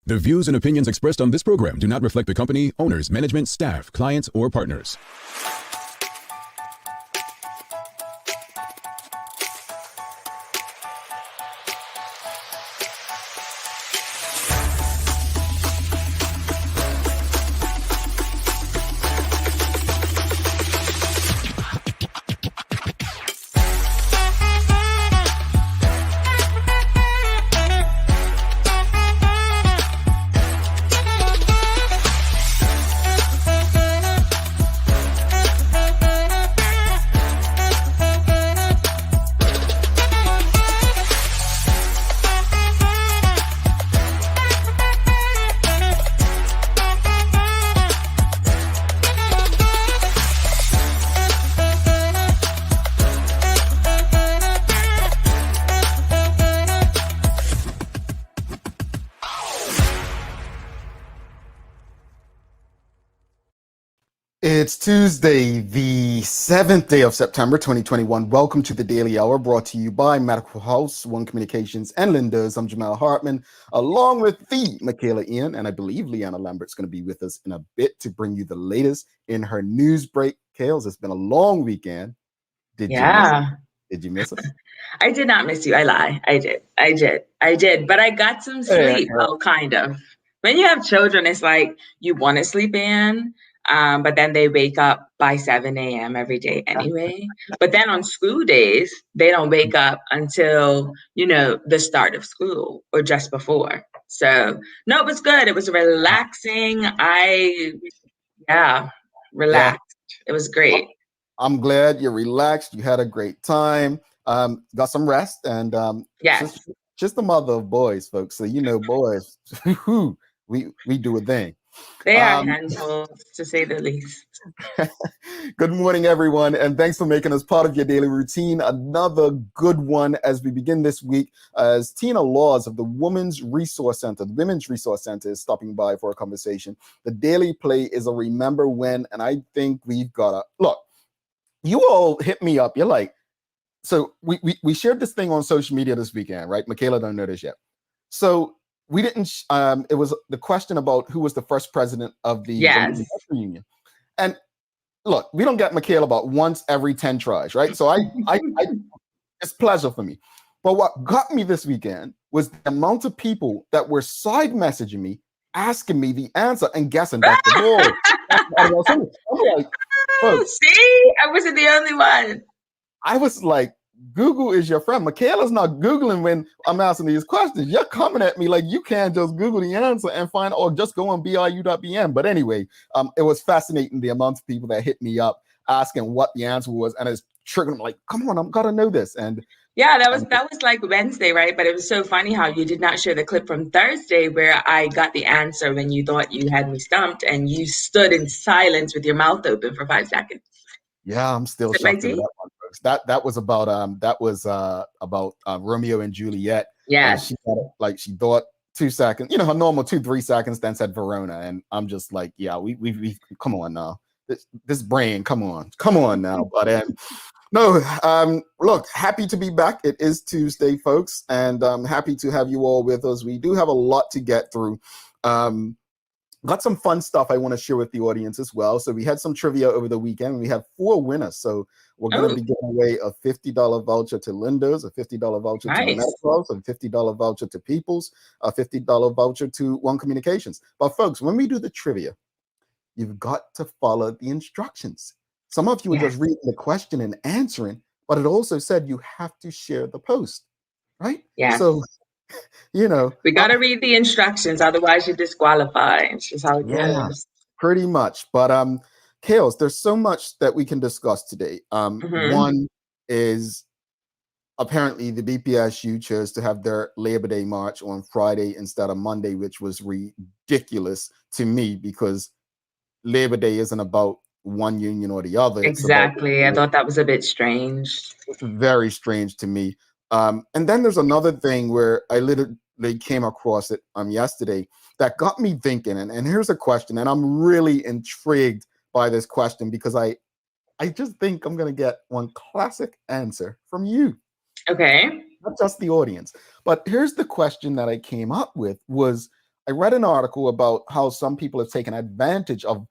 The views and opinions expressed on this program do not reflect the company, owners, management, staff, clients, or partners. It's Tuesday, the 7th day of September, 2021. Welcome to the Daily Hour, brought to you by Medical House, One Communications, and Linda's. I'm Jamal Hartman, along with the Michaela Ian, and I believe Leanna Lambert's going to be with us in a bit to bring you the latest in her news break. Kales, it's been a long weekend. Did you miss us? I did not miss you. I lie. I did. But I got some sleep. Well, kind of. When you have children, it's like you want to sleep in. But then they wake up by 7 a.m. every day anyway. But then on school days, they don't wake up until, the start of school or just before. So, no, it was good. It was relaxing. Relaxed. It was great. I'm glad you're relaxed. You had a great time. Got some rest. And yes, just the mother of boys, folks. So, boys, we do a thing. They are handfuls, to say the least. Good morning, everyone, and thanks for making us part of your daily routine. Another good one as we begin this week, as Tina Laws of the Women's Resource Center is stopping by for a conversation. The Daily Play is a remember when, and I think we've got to look. You all hit me up. You're like, so we shared this thing on social media this weekend, right? Michaela don't know this yet. So we didn't, it was the question about who was the first president of the Union. And look, we don't get Michaela about once every 10 tries, right? So I it's pleasure for me. But what got me this weekend was the amount of people that were side messaging me, asking me the answer and guessing that's the ball. I'm like, see, I wasn't the only one. I was like, Google is your friend. Michaela's not Googling when I'm asking these questions. You're coming at me like you can't just Google the answer and find, or just go on BRU.BM. But anyway, it was fascinating the amount of people that hit me up asking what the answer was, and it's triggering them like, come on, I've got to know this. And yeah, that was like Wednesday, right? But it was so funny how you did not share the clip from Thursday where I got the answer when you thought you had me stumped, and you stood in silence with your mouth open for 5 seconds. Yeah, I'm still shocked at that one, folks. That was about Romeo and Juliet. Yeah, she thought 2 seconds, her normal 2-3 seconds, then said Verona, and I'm just like, yeah, we come on now, this brain, come on now. But no, look, happy to be back. It is Tuesday, folks, and I'm happy to have you all with us. We do have a lot to get through. Got some fun stuff I want to share with the audience as well. So we had some trivia over the weekend. We have 4 winners. So we're going to be giving away a $50 voucher to Linda's, a $50 voucher to Medical, a $50 voucher to People's, a $50 voucher to One Communications. But folks, when we do the trivia, you've got to follow the instructions. Some of you are just reading the question and answering, but it also said you have to share the post, right? Yeah. So we got to read the instructions, otherwise you're disqualified. It's just how it goes. Pretty much. But Kales, there's so much that we can discuss today. One is apparently the BPSU chose to have their Labor Day march on Friday instead of Monday, which was ridiculous to me because Labor Day isn't about one union or the other. Exactly. I thought that was a bit strange. It's very strange to me. And then there's another thing where I literally came across it yesterday that got me thinking. And here's a question, and I'm really intrigued by this question because I just think I'm going to get one classic answer from you. Okay. Not just the audience. But here's the question that I came up with was, I read an article about how some people have taken advantage of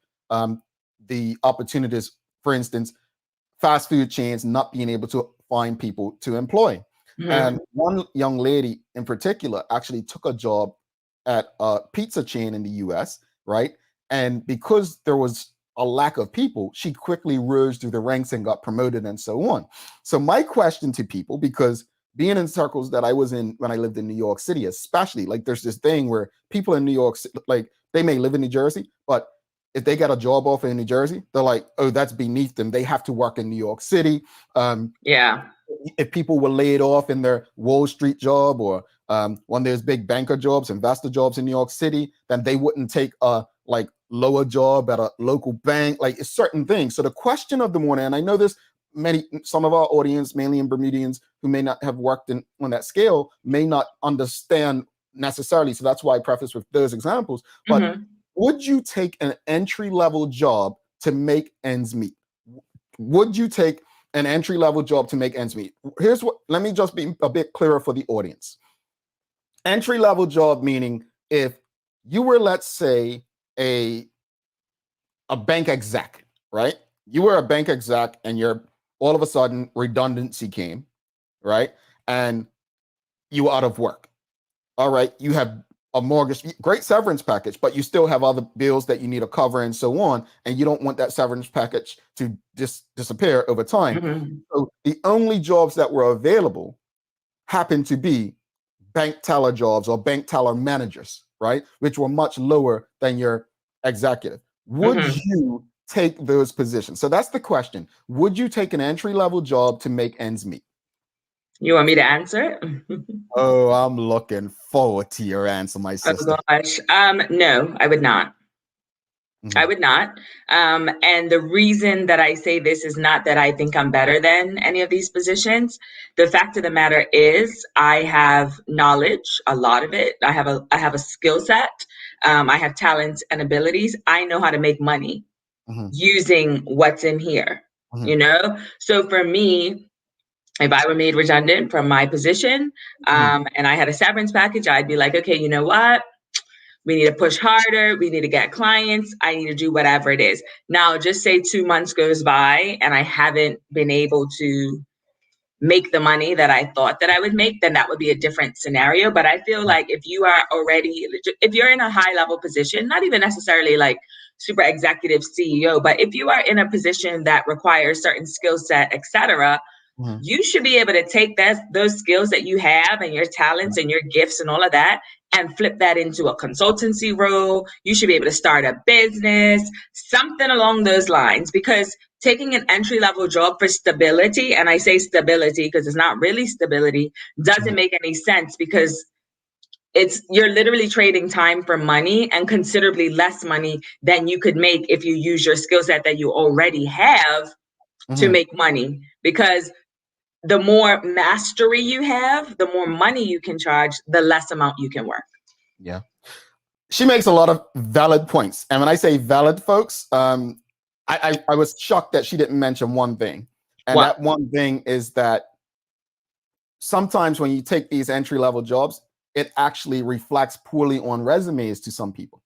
the opportunities. For instance, fast food chains not being able to find people to employ. Mhm. And one young lady in particular actually took a job at a pizza chain in the US, right? And because there was a lack of people, she quickly rose through the ranks and got promoted and so on. So my question to people, because being in circles that I was in when I lived in New York City, especially, like there's this thing where people in New York, like they may live in New Jersey, but if they get a job offer in New Jersey, they're like, oh, that's beneath them. They have to work in New York City. Yeah. If people were laid off in their Wall Street job or when there's big banker jobs, investor jobs in New York City, then they wouldn't take a like lower job at a local bank, like it's certain things. So the question of the morning, and I know there's some of our audience, mainly in Bermudians, who may not have worked on that scale, may not understand necessarily. So that's why I preface with those examples. But would you take an entry-level job to make ends meet? Would you take an entry-level job to make ends meet? Here's what, let me just be a bit clearer for the audience. Entry-level job meaning if you were, let's say, a bank exec, right? You were a bank exec and you're all of a sudden redundancy came, right? And you were out of work. All right, you have a mortgage, great severance package, but you still have other bills that you need to cover and so on. And you don't want that severance package to disappear over time. So the only jobs that were available happened to be bank teller jobs or bank teller managers, right? Which were much lower than your executive. Would you take those positions? So that's the question. Would you take an entry-level job to make ends meet? You want me to answer? Oh, I'm looking forward to your answer, my sister. Oh gosh. No, I would not. I would not. And the reason that I say this is not that I think I'm better than any of these positions. The fact of the matter is I have knowledge, a lot of it. I have a skill set. I have talents and abilities. I know how to make money using what's in here, you know? So for me, if I were made redundant from my position and I had a severance package, I'd be like, okay, you know what? We need to push harder. We need to get clients. I need to do whatever it is. Now, just say 2 months goes by and I haven't been able to make the money that I thought that I would make, then that would be a different scenario. But I feel like if you are already, if you're in a high level position, not even necessarily like super executive CEO, but if you are in a position that requires certain skill set, et cetera, you should be able to take those skills that you have and your talents and your gifts and all of that and flip that into a consultancy role. You should be able to start a business, something along those lines, because taking an entry-level job for stability, and I say stability because it's not really stability, doesn't make any sense, because you're literally trading time for money and considerably less money than you could make if you use your skill set that you already have to make money. Because the more mastery you have, the more money you can charge, the less amount you can work. Yeah. She makes a lot of valid points. And when I say valid, folks, I was shocked that she didn't mention one thing. And that one thing is that sometimes when you take these entry-level jobs, it actually reflects poorly on resumes to some people.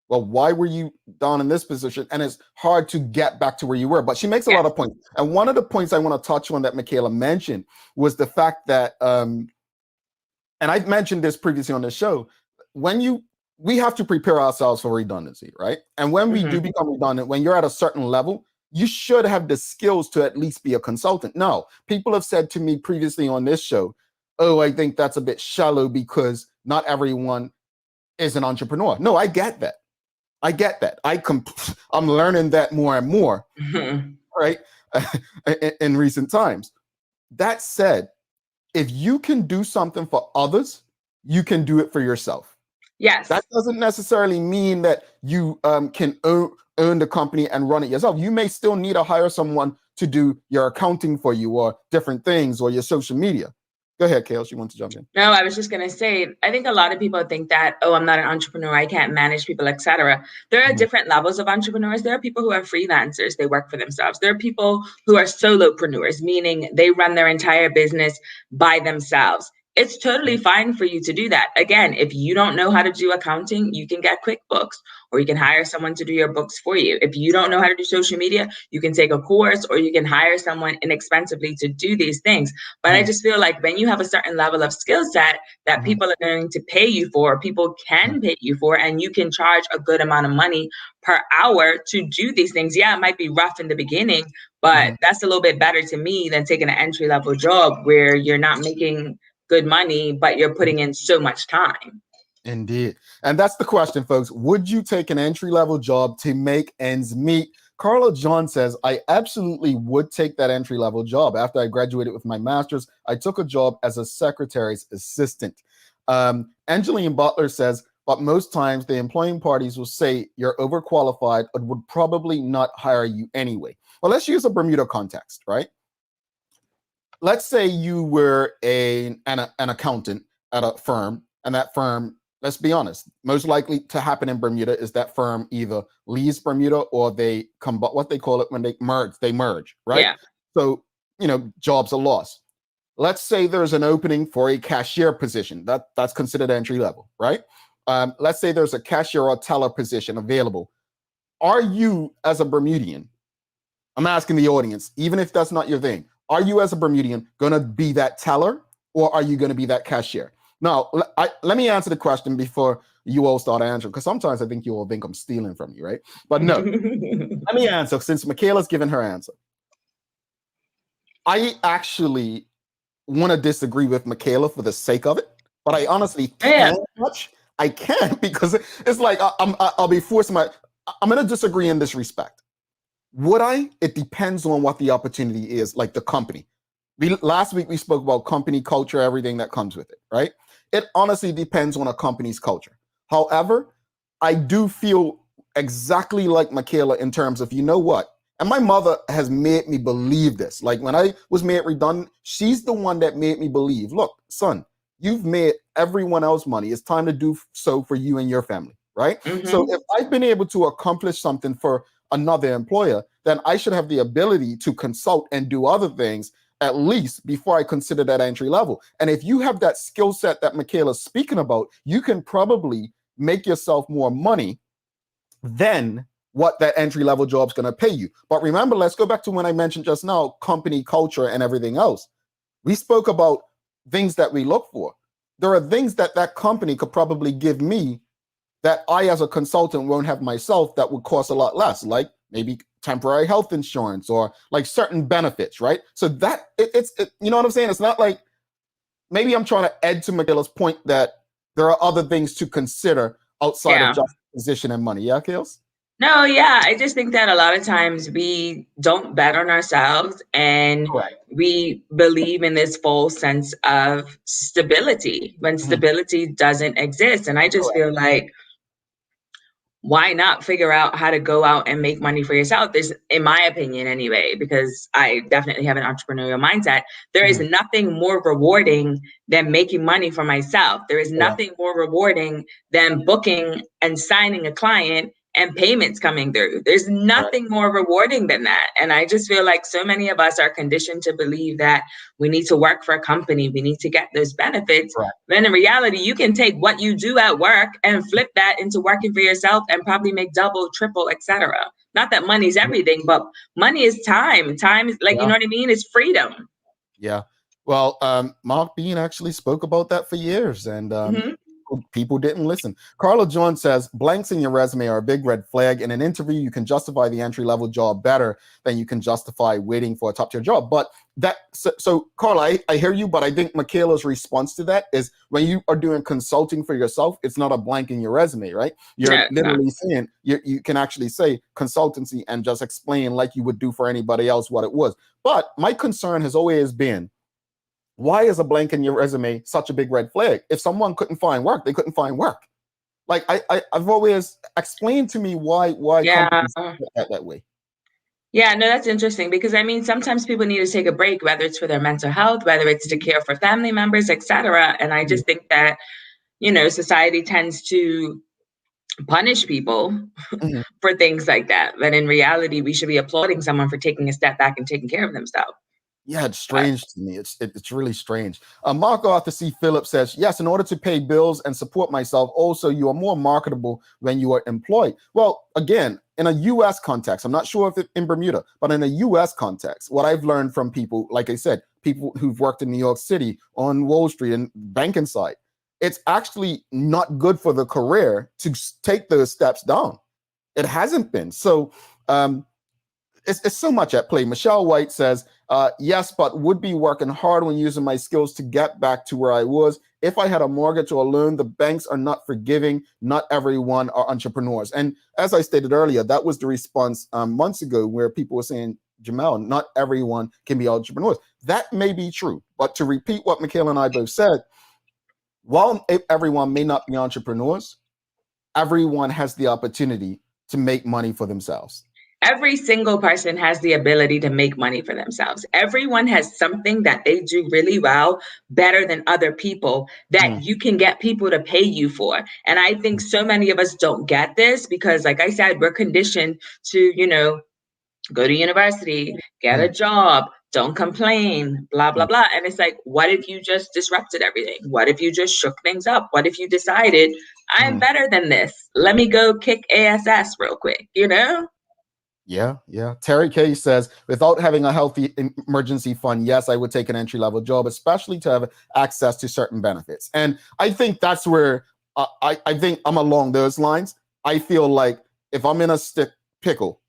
Well, why were you down in this position? And it's hard to get back to where you were. But she makes a lot of points. And one of the points I want to touch on that Michaela mentioned was the fact that, and I've mentioned this previously on the show, we have to prepare ourselves for redundancy, right? And when we do become redundant, when you're at a certain level, you should have the skills to at least be a consultant. Now, people have said to me previously on this show, oh, I think that's a bit shallow because not everyone is an entrepreneur. No, I get that. I get that. I'm learning that more and more, right? In recent times. That said, if you can do something for others, you can do it for yourself. Yes. That doesn't necessarily mean that you can own the company and run it yourself. You may still need to hire someone to do your accounting for you or different things or your social media. Go ahead, Kale. You want to jump in? No, I was just going to say, I think a lot of people think that, oh, I'm not an entrepreneur, I can't manage people, etc. There are different levels of entrepreneurs. There are people who are freelancers, they work for themselves. There are people who are solopreneurs, meaning they run their entire business by themselves. it's totally fine for you to do that. Again, if you don't know how to do accounting, you can get QuickBooks, or you can hire someone to do your books for you. If you don't know how to do social media, you can take a course, or you can hire someone inexpensively to do these things. But I just feel like when you have a certain level of skill set that people are going to pay you for, people can pay you for, and you can charge a good amount of money per hour to do these things. Yeah, it might be rough in the beginning, but that's a little bit better to me than taking an entry level job where you're not making good money, but you're putting in so much time. Indeed. And that's the question, folks. Would you take an entry-level job to make ends meet? Carla John says, I absolutely would take that entry-level job. After I graduated with my master's, I took a job as a secretary's assistant. Angeline Butler says, but most times the employing parties will say you're overqualified or would probably not hire you anyway. Well, let's use a Bermuda context, right? Let's say you were an accountant at a firm, and that firm, let's be honest, most likely to happen in Bermuda is that firm either leaves Bermuda or they come, what they call it when they merge, right? Yeah. So, jobs are lost. Let's say there's an opening for a cashier position. That's considered entry level, right? Let's say there's a cashier or teller position available. Are you, as a Bermudian, I'm asking the audience, even if that's not your thing, are you as a Bermudian going to be that teller, or are you going to be that cashier? Now, let me answer the question before you all start answering, because sometimes I think you all think I'm stealing from you, right? But no, let me answer since Michaela's given her answer. I actually want to disagree with Michaela for the sake of it, but I honestly can't much. I can't, because it's like I'll be forced I'm going to disagree in this respect. Would I? It depends on what the opportunity is, like the company. Last week we spoke about company culture, everything that comes with it, right? It honestly depends on a company's culture. However, I do feel exactly like Michaela in terms of, you know what? And my mother has made me believe this. Like when I was made redundant, she's the one that made me believe, look, son, you've made everyone else money. It's time to do so for you and your family, right? So if I've been able to accomplish something for another employer, then I should have the ability to consult and do other things at least before I consider that entry level. And if you have that skill set that Michaela's speaking about, you can probably make yourself more money than what that entry level job's going to pay you. But remember, let's go back to when I mentioned just now, company culture and everything else. We spoke about things that we look for. There are things that that company could probably give me that I, as a consultant, won't have myself that would cost a lot less, like maybe temporary health insurance or like certain benefits, right? So that it's you know what I'm saying? It's not like, maybe I'm trying to add to Michaela's point that there are other things to consider outside of just position and money. Yeah, Kales? No, yeah. I just think that a lot of times we don't bet on ourselves, and we believe in this false sense of stability when stability doesn't exist. And I just feel like, why not figure out how to go out and make money for yourself? There's, in my opinion anyway, because I definitely have an entrepreneurial mindset, there is nothing more rewarding than making money for myself. There is nothing more rewarding than booking and signing a client and payments coming through. There's nothing more rewarding than that. And I just feel like so many of us are conditioned to believe that we need to work for a company, we need to get those benefits. When in reality, you can take what you do at work and flip that into working for yourself and probably make double, triple, etc. Not that money's everything, but money is time. Time is like, you know what I mean? It's freedom. Yeah. Well, Mark Bean actually spoke about that for years, and people didn't listen. Carla John says, blanks in your resume are a big red flag. In an interview, you can justify the entry-level job better than you can justify waiting for a top-tier job. But so Carla, I hear you, but I think Michaela's response to that is, when you are doing consulting for yourself, it's not a blank in your resume, right? You're literally saying, you can actually say consultancy and just explain like you would do for anybody else what it was. But my concern has always been, why is a blank in your resume such a big red flag? If someone couldn't find work, they couldn't find work. Like I've always explained to me why companies do that way. Yeah, no, that's interesting, because I mean, sometimes people need to take a break, whether it's for their mental health, whether it's to care for family members, etc. And I just think that, society tends to punish people for things like that. But in reality, we should be applauding someone for taking a step back and taking care of themselves. Yeah, it's strange to me. It's really strange. Mark Arthur C. Phillips says, yes, in order to pay bills and support myself, also you are more marketable when you are employed. Well, again, in a U.S. context, I'm not sure if it's in Bermuda, but in a U.S. context, what I've learned from people, like I said, people who've worked in New York City, on Wall Street and banking side, it's actually not good for the career to take those steps down. It hasn't been. So it's so much at play. Michelle White says, yes, but would be working hard when using my skills to get back to where I was. If I had a mortgage or a loan, the banks are not forgiving. Not everyone are entrepreneurs. And as I stated earlier, that was the response months ago where people were saying, Jamel, not everyone can be entrepreneurs. That may be true. But to repeat what Michaela and I both said, while everyone may not be entrepreneurs, everyone has the opportunity to make money for themselves. Every single person has the ability to make money for themselves. Everyone has something that they do really well, better than other people, that you can get people to pay you for. And I think so many of us don't get this because, like I said, we're conditioned to, go to university, get a job, don't complain, blah, blah, blah. And it's like, what if you just disrupted everything? What if you just shook things up? What if you decided, I'm better than this? Let me go kick ASS real quick, Yeah. Terry K says, without having a healthy emergency fund, yes, I would take an entry-level job, especially to have access to certain benefits. And I think that's where I think I'm along those lines. I feel like if I'm in a pickle,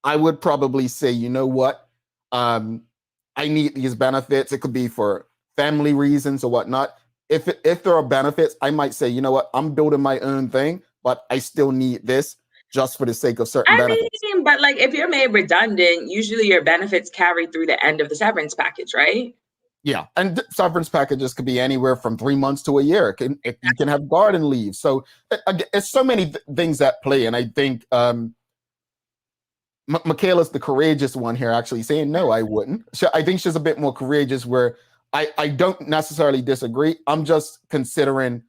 I would probably say, you know what? I need these benefits. It could be for family reasons or whatnot. If there are benefits, I might say, you know what? I'm building my own thing, but I still need this just for the sake of certain benefits. But like if you're made redundant, usually your benefits carry through the end of the severance package, right? Yeah, and severance packages could be anywhere from 3 months to a year. You can have garden leave. So it's so many things at play. And I think Michaela's the courageous one here, actually saying, no, I wouldn't. I think she's a bit more courageous where I don't necessarily disagree. I'm just considering,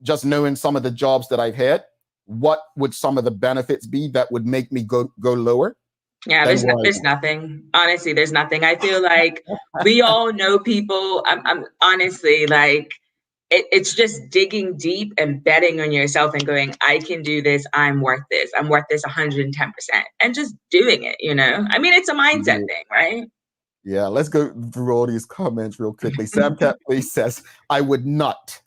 just knowing some of the jobs that I've had, what would some of the benefits be that would make me go lower? Yeah, there's nothing. Honestly, there's nothing. I feel like we all know people. I'm honestly like, it's just digging deep and betting on yourself and going, I can do this. I'm worth this. I'm worth this 110%. And just doing it, I mean, it's a mindset thing, right? Yeah, let's go through all these comments real quickly. Sam Catley says, I would not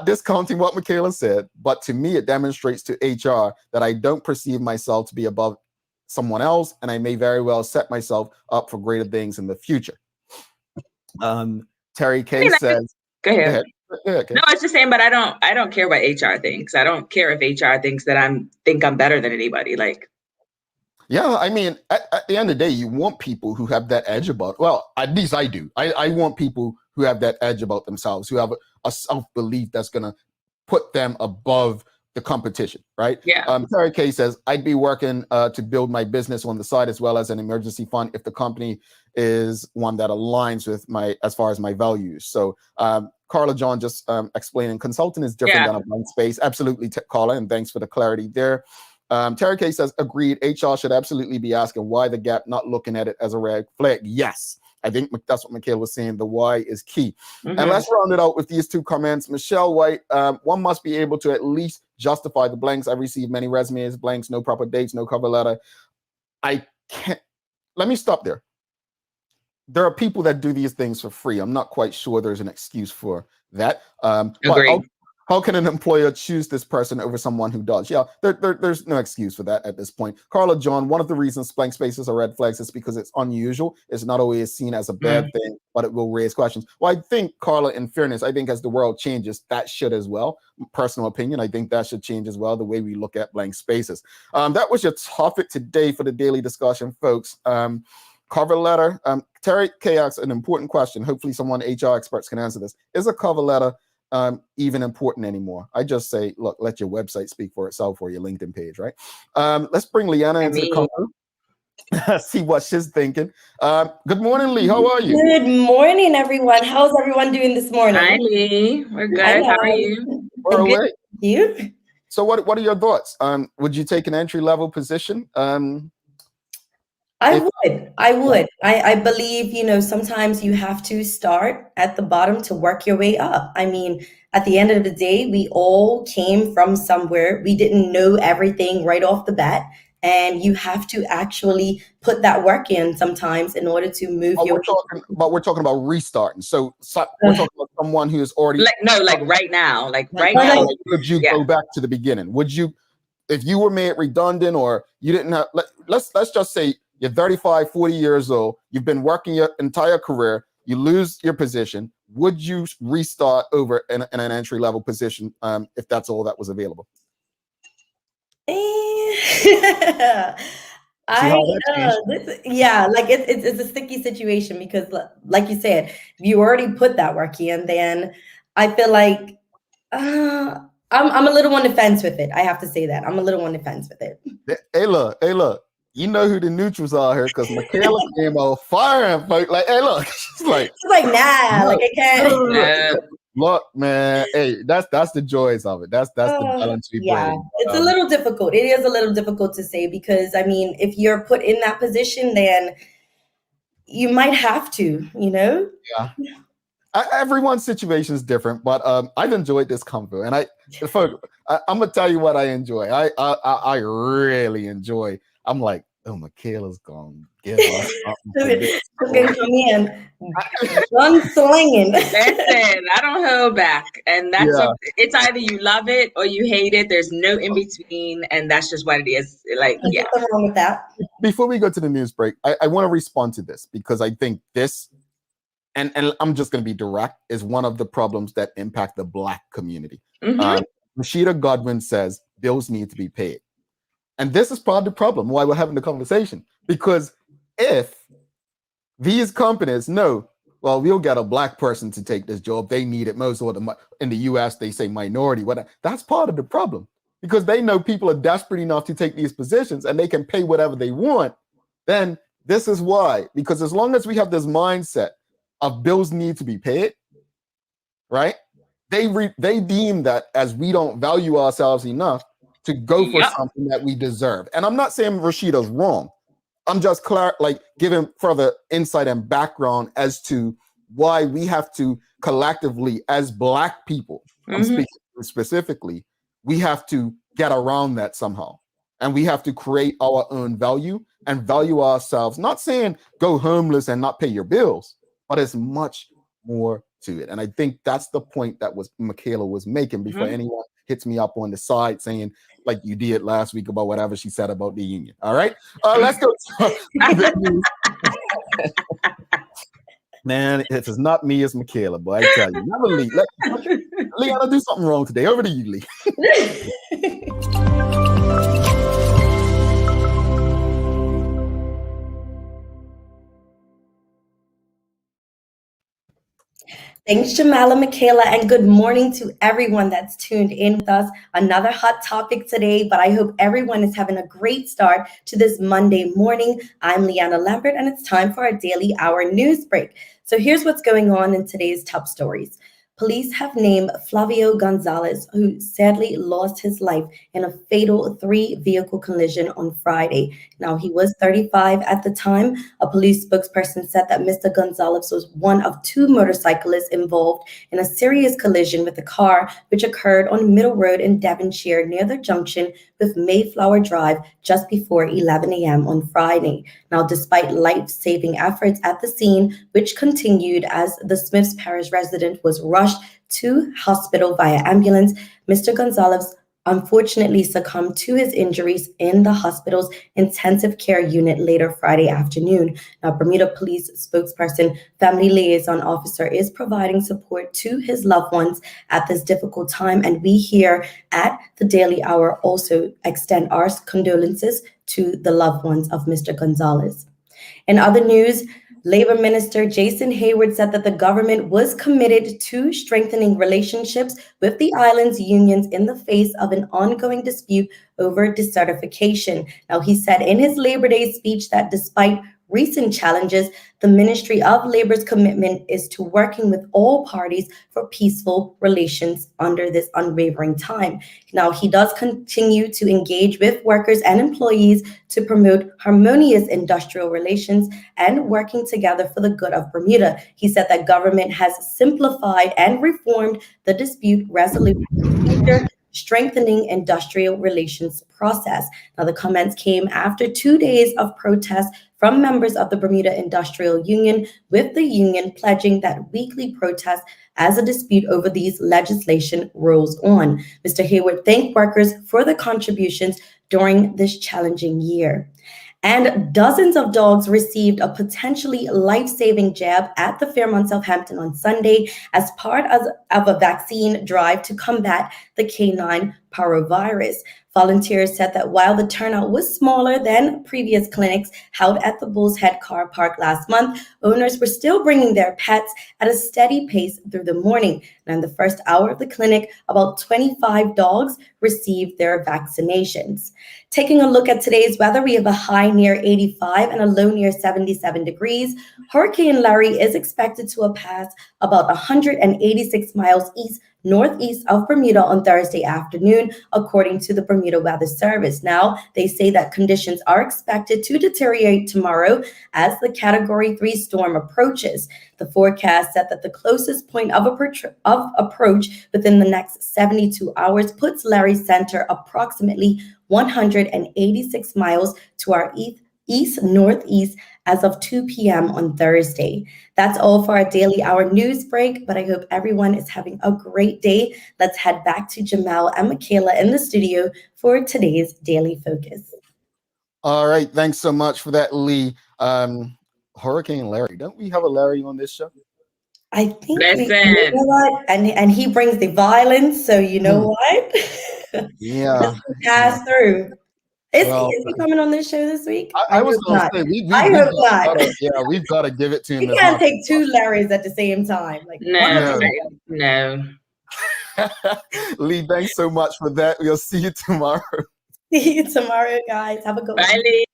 discounting what Michaela said, but to me, it demonstrates to HR that I don't perceive myself to be above someone else, and I may very well set myself up for greater things in the future. Terry K says, go ahead. Okay. No, I was just saying, but I don't care what HR thinks. I don't care if HR thinks that I'm better than anybody. Like, yeah, I mean, at the end of the day, you want people who have that edge about. Well, at least I do. I want people who have that edge about themselves, who have a self-belief that's going to put them above the competition, right? Yeah. Terry K says, I'd be working to build my business on the side as well as an emergency fund if the company is one that aligns with as far as my values. So Carla John just explaining consulting is different than a blank space. Absolutely, Carla, and thanks for the clarity there. Terry K says, agreed, HR should absolutely be asking why the gap, not looking at it as a red flag. Yes, I think that's what Michaela was saying. The why is key. And let's round it out with these two comments. Michelle White, one must be able to at least justify the blanks. I received many resumes, blanks, no proper dates, no cover letter. I can't. Let me stop there. There are people that do these things for free. I'm not quite sure there's an excuse for that. But how can an employer choose this person over someone who does? Yeah, there's no excuse for that at this point. Carla John, one of the reasons blank spaces are red flags is because it's unusual. It's not always seen as a bad thing, but it will raise questions. Well, I think, Carla, in fairness, I think as the world changes, that should as well. Personal opinion, I think that should change as well, the way we look at blank spaces. That was your topic today for the daily discussion, folks. Cover letter. Terry K asks an important question. Hopefully someone HR experts can answer this. Is a cover letter even important anymore? I just say, look, let your website speak for itself or your LinkedIn page, right? Let's bring Leanna into the convo. See what she's thinking. Good morning, Lee. How are you? Good morning, everyone. How's everyone doing this morning? Hi, Lee. We're good. How are you? We're good. away. You? So what are your thoughts? Would you take an entry-level position? I would. I believe, sometimes you have to start at the bottom to work your way up. I mean, at the end of the day, we all came from somewhere. We didn't know everything right off the bat. And you have to actually put that work in sometimes in order to move we're talking about restarting. So we're talking about someone who is already right now. Could you go back to the beginning? Would you, if you were made redundant or you didn't have, let's just say you're 35, 40 years old, you've been working your entire career, you lose your position, would you restart over in an entry-level position if that's all that was available? It's a sticky situation because, like you said, if you already put that work in, then I feel like I'm a little on the fence with it. I have to say that I'm a little on the fence with it. Hey, look. You know who the neutrals are here because Michaela came out firing folks. Like, hey, look, she's like, nah, like I can't. Look, man, hey, that's the joys of it. That's the balance we bring. It's a little difficult. It is a little difficult to say because, I mean, if you're put in that position, then you might have to, Yeah. Everyone's situation is different, but I've enjoyed this convo, and I'm gonna tell you what I enjoy. I really enjoy. I'm like, oh, Michaela's gonna give us something. Gun slinging. Listen, I don't hold back, and it's either you love it or you hate it. There's no in between, and that's just what it is. Like, There's nothing wrong with that. Before we go to the news break, I want to respond to this because I think this, and I'm just going to be direct, is one of the problems that impact the Black community. Rashida Godwin says bills need to be paid. And this is part of the problem why we're having the conversation. Because if these companies know, well, we'll get a Black person to take this job, they need it most, or in the US, they say minority, whatever. That's part of the problem. Because they know people are desperate enough to take these positions and they can pay whatever they want. Then this is why. Because as long as we have this mindset of bills need to be paid, right? They deem that as we don't value ourselves enough to go for something that we deserve. And I'm not saying Rashida's wrong. I'm just giving further insight and background as to why we have to collectively, as Black people, I'm speaking specifically, we have to get around that somehow. And we have to create our own value and value ourselves. Not saying go homeless and not pay your bills, but it's much more to it. And I think that's the point that Michaela was making before anyone hits me up on the side saying, like you did last week about whatever she said about the union. All right, let's go. Man, if it's not me, it's Michaela, boy. I tell you, never Lee. Lee, I do something wrong today. Over to you, Lee. Thanks, Jamala, Michaela, and good morning to everyone that's tuned in with us. Another hot topic today, but I hope everyone is having a great start to this Monday morning. I'm Leanna Lambert, and it's time for our daily hour news break. So here's what's going on in today's top stories. Police have named Flavio Gonzalez, who sadly lost his life in a fatal 3-vehicle collision on Friday. Now, he was 35 at the time. A police spokesperson said that Mr. Gonzalez was one of 2 motorcyclists involved in a serious collision with a car, which occurred on Middle Road in Devonshire near the junction with Mayflower Drive just before 11 a.m. on Friday. Now, despite life-saving efforts at the scene, which continued as the Smiths Parish resident was rushed to hospital via ambulance, Mr. Gonzalez unfortunately succumbed to his injuries in the hospital's intensive care unit later Friday afternoon. Now, Bermuda Police spokesperson, family liaison officer, is providing support to his loved ones at this difficult time, and we here at the Daily Hour also extend our condolences to the loved ones of Mr. Gonzalez. In other news, Labor Minister Jason Hayward said that the government was committed to strengthening relationships with the island's unions in the face of an ongoing dispute over decertification. Now, he said in his Labor Day speech that despite recent challenges, the Ministry of Labor's commitment is to working with all parties for peaceful relations under this unwavering time. Now, he does continue to engage with workers and employees to promote harmonious industrial relations and working together for the good of Bermuda. He said that government has simplified and reformed the dispute resolution procedure, strengthening industrial relations process. Now, the comments came after 2 days of protests from members of the Bermuda Industrial Union, with the union pledging that weekly protests as a dispute over these legislation rolls on. Mr. Hayward thanked workers for the contributions during this challenging year. And dozens of dogs received a potentially life-saving jab at the Fairmont Southampton on Sunday as part of a vaccine drive to combat the canine parvovirus. Volunteers said that while the turnout was smaller than previous clinics held at the Bull's Head Car Park last month, owners were still bringing their pets at a steady pace through the morning. And in the first hour of the clinic, about 25 dogs received their vaccinations. Taking a look at today's weather, we have a high near 85 and a low near 77 degrees. Hurricane Larry is expected to pass about 186 miles northeast of Bermuda on Thursday afternoon, according to the Bermuda Weather Service. Now, they say that conditions are expected to deteriorate tomorrow as the Category 3 storm approaches. The forecast said that the closest point of approach within the next 72 hours puts Larry's center approximately 186 miles to our east-northeast as of 2 p.m. on Thursday. That's all for our daily hour news break, but I hope everyone is having a great day. Let's head back to Jamal and Michaela in the studio for today's Daily Focus. All right, thanks so much for that, Lee. Hurricane Larry, don't we have a Larry on this show? I think you know what? And he brings the violence, so you know what? Yeah. Pass through. Is he coming on this show this week? I was going to say, I hope not. We've got to give it to him. You can't take two Larrys at the same time. No. Lee, thanks so much for that. We'll see you tomorrow. See you tomorrow, guys. Have a good one. Bye, Lee.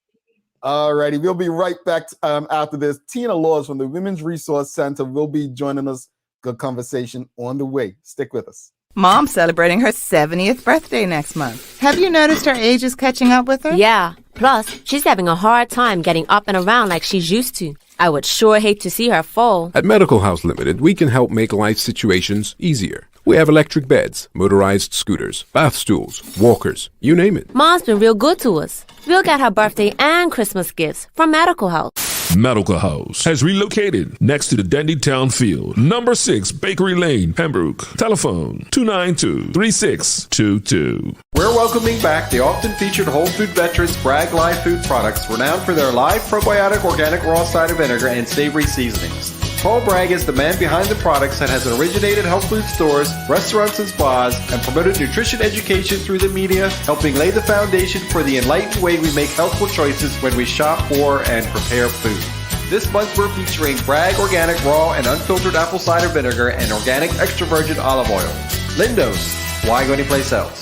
All righty. We'll be right back after this. Tina Laws from the Women's Resource Center will be joining us. Good conversation on the way. Stick with us. Mom's celebrating her 70th birthday next month. Have you noticed her age is catching up with her? Yeah. Plus, she's having a hard time getting up and around like she's used to. I would sure hate to see her fall. At Medical House Limited, we can help make life situations easier. We have electric beds, motorized scooters, bath stools, walkers, you name it. Mom's been real good to us. We'll get her birthday and Christmas gifts from Medical House. Medical House has relocated next to the Dendy Town Field, number 6 Bakery Lane, Pembroke. Telephone 292-3622. We're welcoming back the often featured Whole Food veterans Bragg Live Food products, renowned for their live probiotic organic raw cider vinegar and savory seasonings. Paul Bragg is the man behind the products and has originated health food stores, restaurants, and spas, and promoted nutrition education through the media, helping lay the foundation for the enlightened way we make healthful choices when we shop for and prepare food. This month we're featuring Bragg Organic Raw and Unfiltered Apple Cider Vinegar and Organic Extra Virgin Olive Oil. Lindo's, why go anyplace else?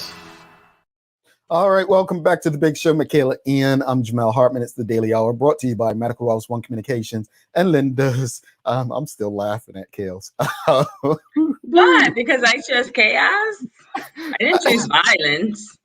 All right, welcome back to the Big Show, Michaela Ian. I'm Jamal Hartman. It's the Daily Hour brought to you by Medical House One Communications and Linda's. I'm still laughing at Kales. Why? Because I chose chaos? I didn't choose violence.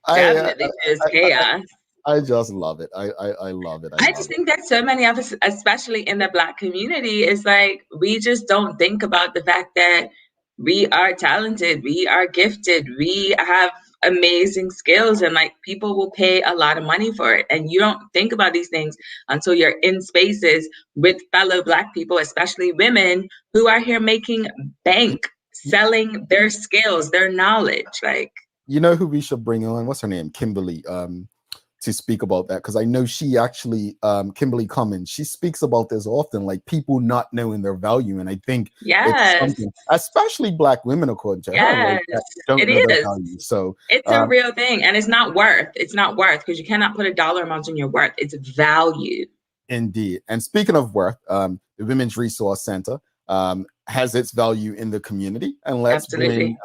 Definitely chose chaos. I just love it. I love it. I just think that so many of us, especially in the Black community, is like we just don't think about the fact that we are talented, we are gifted, we have amazing skills, and like people will pay a lot of money for it. And you don't think about these things until you're in spaces with fellow Black people, especially women who are here making bank, selling their skills, their knowledge. Like, you know who we should bring on? What's her name? Kimberly. To speak about that, because I know she actually, Kimberly Cummins, she speaks about this often, like people not knowing their value. And I think it's something, especially Black women, according to her, like, don't know their value. So it's a real thing, and it's not worth because you cannot put a dollar amount on your worth. It's value. Indeed. And speaking of worth, the Women's Resource Center has its value in the community. And let's bring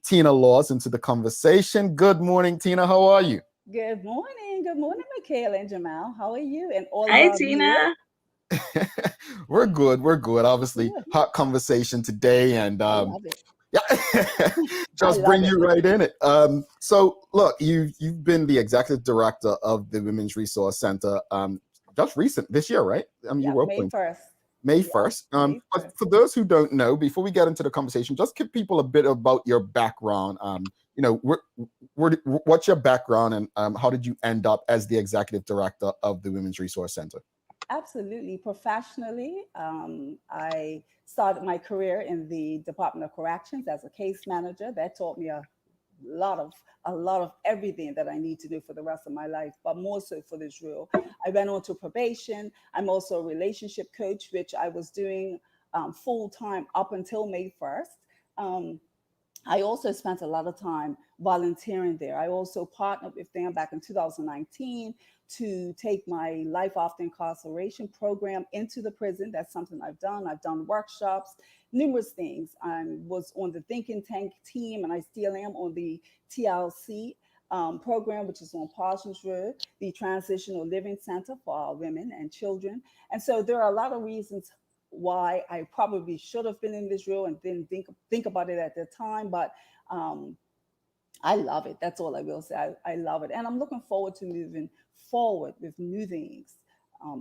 Tina Laws into the conversation. Good morning, Tina. How are you? Good morning. Good morning, Michaela and Jamal. How are you? And all of Hi, our viewers. Tina. We're good. We're good. Obviously, Good. hot conversation today, and I love it. yeah, I just love bring it. you right in it. So look, you've been the executive director of the Women's Resource Center just recent this year, right? I mean, you Yeah, were May appointed 1st. May Yeah, 1st. May But 1st. for those who don't know, before we get into the conversation, just give people a bit about your background. You know, what's your background, and how did you end up as the executive director of the Women's Resource Center? Absolutely. Professionally, I started my career in the Department of Corrections as a case manager. That taught me lot of a lot of everything that I need to do for the rest of my life, but more so for this role. I went on to probation. I'm also a relationship coach, which I was doing full time up until May 1st. I also spent a lot of time volunteering there. I also partnered with them back in 2019 to take my life after incarceration program into the prison. That's something I've done. I've done workshops, numerous things. I was on the Thinking Tank team, and I still am on the TLC program, which is on Parsons Road, the Transitional Living Center for our women and children. And so there are a lot of reasons why I probably should have been in this role and didn't think about it at the time. But I love it. That's all I will say. I love it. And I'm looking forward to moving forward with new things,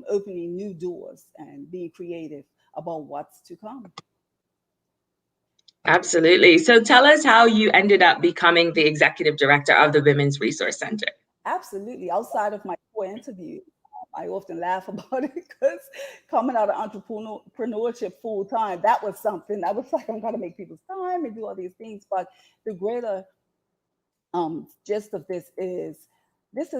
opening new doors and being creative about what's to come. Absolutely. So tell us how you ended up becoming the executive director of the Women's Resource Center. Absolutely. Outside of my core interview, I often laugh about it because coming out of entrepreneurship full time, that was something I was like, I'm going to make people's time and do all these things. But the greater gist of this is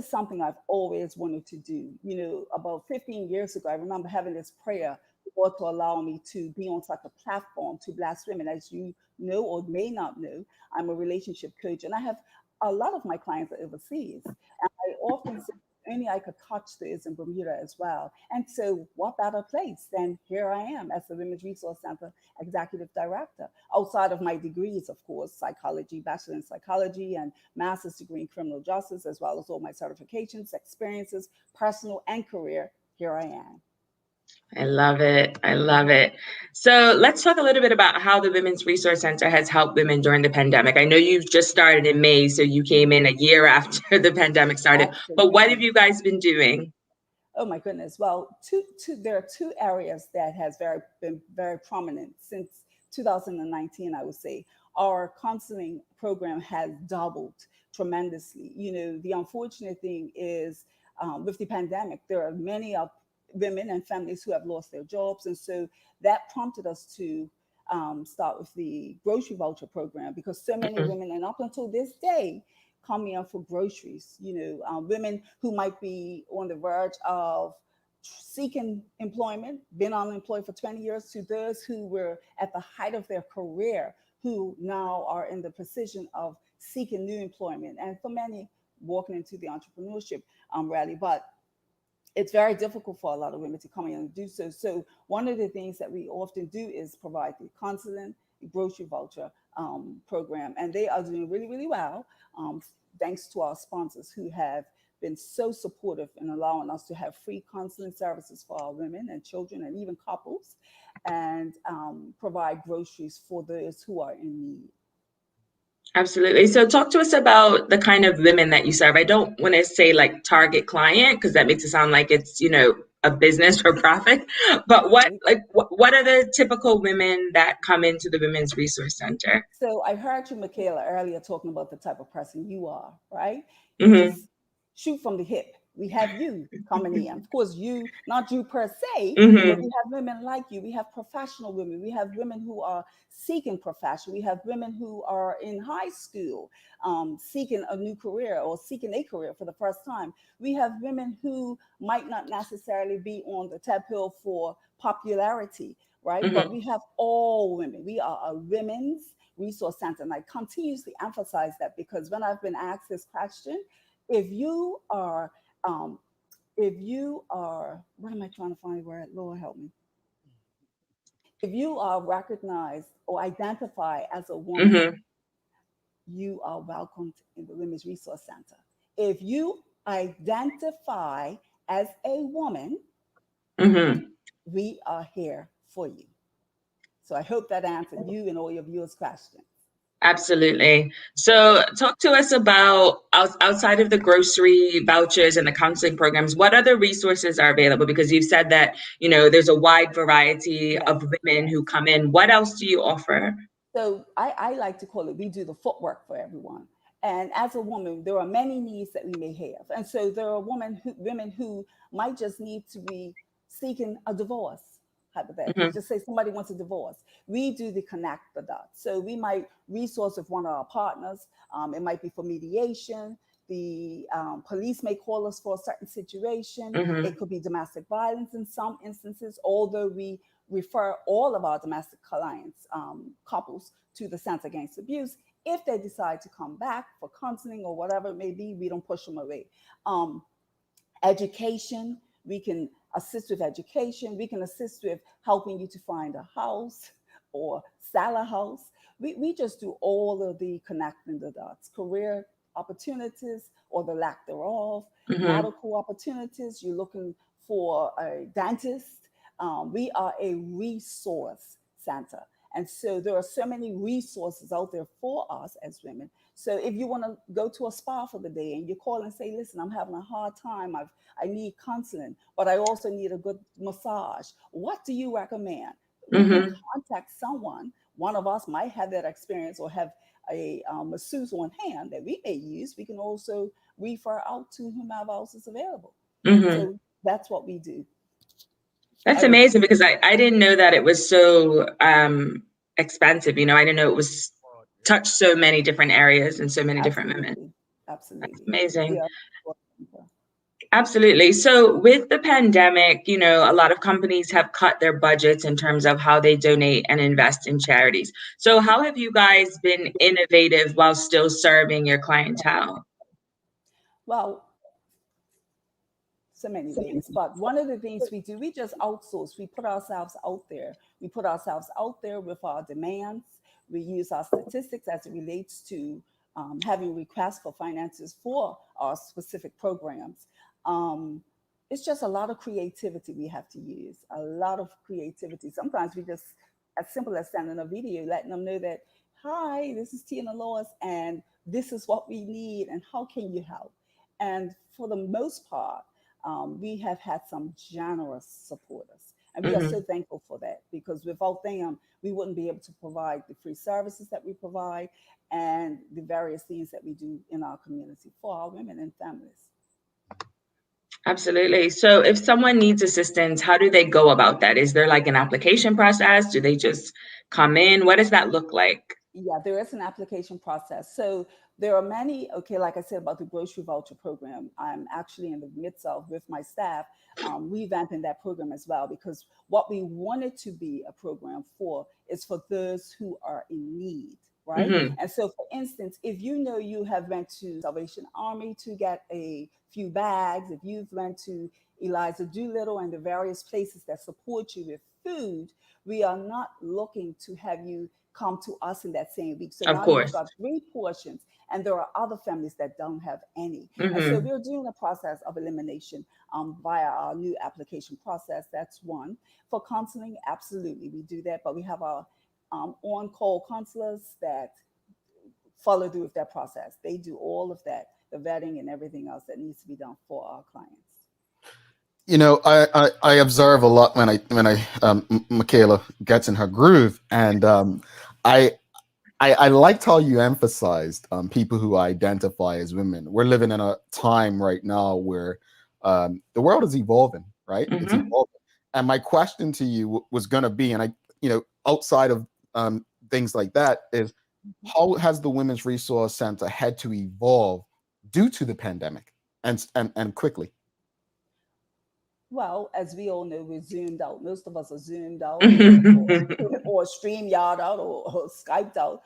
something I've always wanted to do. You know, about 15 years ago, I remember having this prayer God to allow me to be on such a platform to bless women. As you know or may not know, I'm a relationship coach, and I have a lot of my clients are overseas. And I often say, if only I could touch this in Bermuda as well. And so, what better place than here I am as the Women's Resource Center Executive Director. Outside of my degrees, of course, psychology, bachelor in psychology, and master's degree in criminal justice, as well as all my certifications, experiences, personal and career, here I am. I love it. I love it. So let's talk a little bit about how the Women's Resource Center has helped women during the pandemic. I know you've just started in May, so you came in a year after the pandemic started. Absolutely. But what have you guys been doing? Oh my goodness. Well, there are two areas that has been very prominent since 2019, I would say. Our counseling program has doubled tremendously. You know, the unfortunate thing is with the pandemic, there are many women and families who have lost their jobs. And so that prompted us to start with the grocery voucher program, because so many women, and up until this day, come in for groceries. You know, women who might be on the verge of seeking employment, been unemployed for 20 years, to those who were at the height of their career, who now are in the position of seeking new employment, and for many walking into the entrepreneurship rally. But it's very difficult for a lot of women to come in and do so. So one of the things that we often do is provide the counseling, the grocery voucher program, and they are doing really, really well, thanks to our sponsors who have been so supportive in allowing us to have free counseling services for our women and children and even couples, and provide groceries for those who are in need. Absolutely. So talk to us about the kind of women that you serve. I don't want to say like target client, because that makes it sound like it's, you know, a business for profit. But what are the typical women that come into the Women's Resource Center? So I heard you, Michaela, earlier talking about the type of person you are, right? Mm-hmm. Just shoot from the hip. We have you coming in. Of course, you, not you per se, Mm-hmm. but we have women like you. We have professional women. We have women who are seeking profession. We have women who are in high school seeking a new career or seeking a career for the first time. We have women who might not necessarily be on the top hill for popularity, right? Mm-hmm. But we have all women. We are a women's resource center. And I continuously emphasize that, because when I've been asked this question, if you are, what am I trying to find the word? Lord help me. If you are recognized or identified as a woman, Mm-hmm. you are welcomed in the Women's Resource Center. If you identify as a woman, we are here for you. So I hope that answered you and all your viewers' questions. Absolutely. So talk to us about outside of the grocery vouchers and the counseling programs, what other resources are available? Because you've said that, there's a wide variety of women who come in. What else do you offer? So I like to call it, we do the footwork for everyone. And as a woman, there are many needs that we may have. And so there are women who might just need to be seeking a divorce. Hypothetically, just say somebody wants a divorce. We do the connect the dots. So we might resource with one of our partners. It might be for mediation. The police may call us for a certain situation. It could be domestic violence in some instances, although we refer all of our domestic clients, couples, to the Center Against Abuse. If they decide to come back for counseling or whatever it may be, we don't push them away. Education, we can assist with education. We can assist with helping you to find a house or sell a house. We just do all of the connecting the dots, career opportunities or the lack thereof, medical opportunities. You're looking for a dentist. We are a resource center. And so there are so many resources out there for us as women. So if you want to go to a spa for the day and you call and say, listen, I'm having a hard time, I need counseling, but I also need a good massage. What do you recommend? You can contact someone. One of us might have that experience or have a masseuse on hand that we may use. We can also refer out to whomever else is available. So that's what we do. That's amazing, because I didn't know that it was so expensive. I didn't know it was touched so many different areas and so many different women. Absolutely. That's amazing. Absolutely. So with the pandemic, a lot of companies have cut their budgets in terms of how they donate and invest in charities. So how have you guys been innovative while still serving your clientele? Well, so many ways, but one of the things we do, we just outsource. We put ourselves out there. We put ourselves out there with our demands. We use our statistics as it relates to having requests for finances for our specific programs. It's just a lot of creativity we have to use, a lot of creativity. Sometimes we just, as simple as sending a video, letting them know that, hi, this is Tina Laws, and this is what we need, and how can you help? And for the most part, we have had some generous supporters, and we are so thankful for that, because without them, we wouldn't be able to provide the free services that we provide and the various things that we do in our community for our women and families. Absolutely. So if someone needs assistance, how do they go about that? Is there like an application process? Do they just come in? What does that look like? Yeah, there is an application process. So there are many, like I said about the grocery voucher program, I'm actually in the midst of, with my staff, revamping that program as well, because what we wanted to be a program for is for those who are in need, right? And so for instance, if you know you have went to Salvation Army to get a few bags, if you've went to Eliza Doolittle and the various places that support you with food, we are not looking to have you come to us in that same week. So now you've got 3 portions, and there are other families that don't have any. And so we're doing a process of elimination via our new application process. That's one. For counseling, absolutely, we do that, but we have our on-call counselors that follow through with that process. They do all of that, the vetting and everything else that needs to be done for our clients. I observe a lot when Michaela gets in her groove, and I liked how you emphasized people who identify as women. We're living in a time right now where the world is evolving, right? It's evolving. And my question to you was going to be, and outside of things like that, is how has the Women's Resource Center had to evolve due to the pandemic and quickly? Well, as we all know, we're Zoomed out. Most of us are Zoomed out or StreamYard out or Skyped out.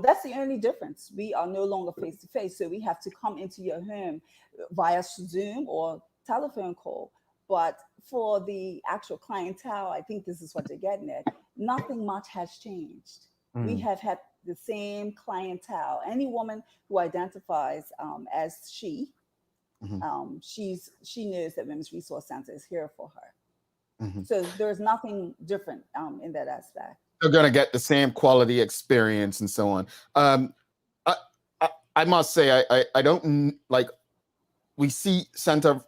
That's the only difference. We are no longer face-to-face, so we have to come into your home via Zoom or telephone call. But for the actual clientele, I think this is what you're getting at. Nothing much has changed. We have had the same clientele. Any woman who identifies as she, she knows that Women's Resource Center is here for her. Mm-hmm. So there's nothing different in that aspect. They're going to get the same quality experience and so on. I must say, I don't like, we see Center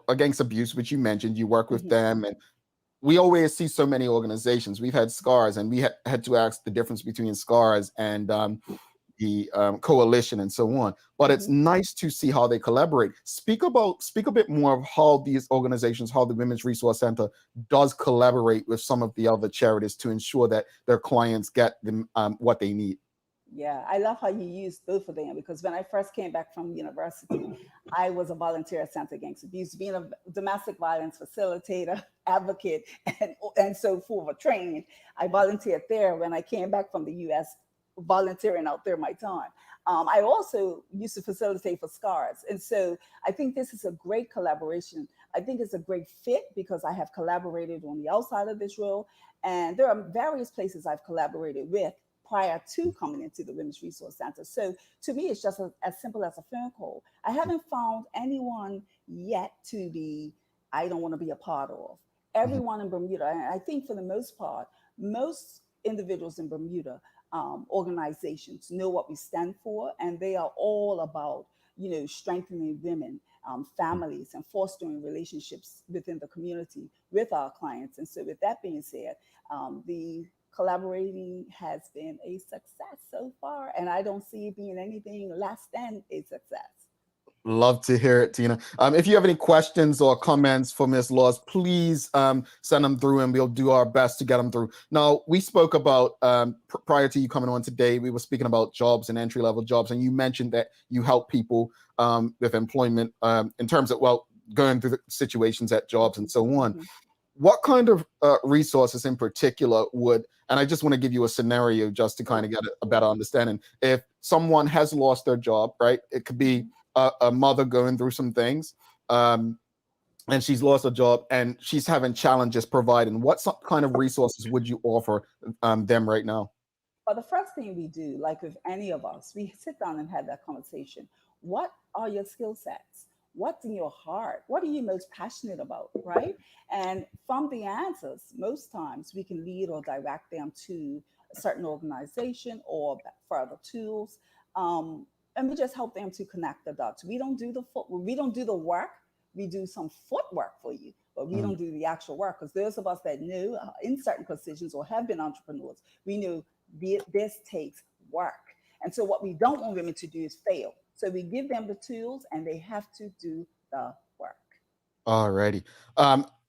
Against Abuse, which you mentioned, you work with them, and we always see so many organizations. We've had SCARS, and we had to ask the difference between SCARS and the coalition and so on. But it's nice to see how they collaborate. Speak a bit more of how these organizations, how the Women's Resource Center does collaborate with some of the other charities to ensure that their clients get them what they need. Yeah, I love how you use both of them, because when I first came back from university, I was a volunteer at Center Against Abuse, being a domestic violence facilitator, advocate, and so forth, trained. I volunteered there when I came back from the U.S., volunteering out there my time. I also used to facilitate for SCARS. And so I think this is a great collaboration. I think it's a great fit because I have collaborated on the outside of this role. And there are various places I've collaborated with prior to coming into the Women's Resource Center. So to me, it's just as simple as a phone call. I haven't found anyone yet to be, I don't want to be a part of. Everyone in Bermuda, and I think for the most part, most individuals in Bermuda, organizations know what we stand for, and they are all about, strengthening women, families, and fostering relationships within the community with our clients. And so with that being said, the collaborating has been a success so far, and I don't see it being anything less than a success. Love to hear it, Tina. If you have any questions or comments for Ms. Laws, please send them through and we'll do our best to get them through. Now, we spoke about, prior to you coming on today, we were speaking about jobs and entry-level jobs, and you mentioned that you help people with employment in terms of, going through the situations at jobs and so on. What kind of resources in particular and I just want to give you a scenario just to kind of get a better understanding. If someone has lost their job, right? It could be a mother going through some things and she's lost a job and she's having challenges providing. What kind of resources would you offer them right now? Well, the first thing we do, like with any of us, we sit down and have that conversation. What are your skill sets? What's in your heart? What are you most passionate about, right? And from the answers, most times we can lead or direct them to a certain organization or further tools. And we just help them to connect the dots. We don't do the work. We do some footwork for you, but we don't do the actual work, because those of us that know in certain positions or have been entrepreneurs, we know this takes work. And so what we don't want women to do is fail. So we give them the tools and they have to do the work. Alrighty.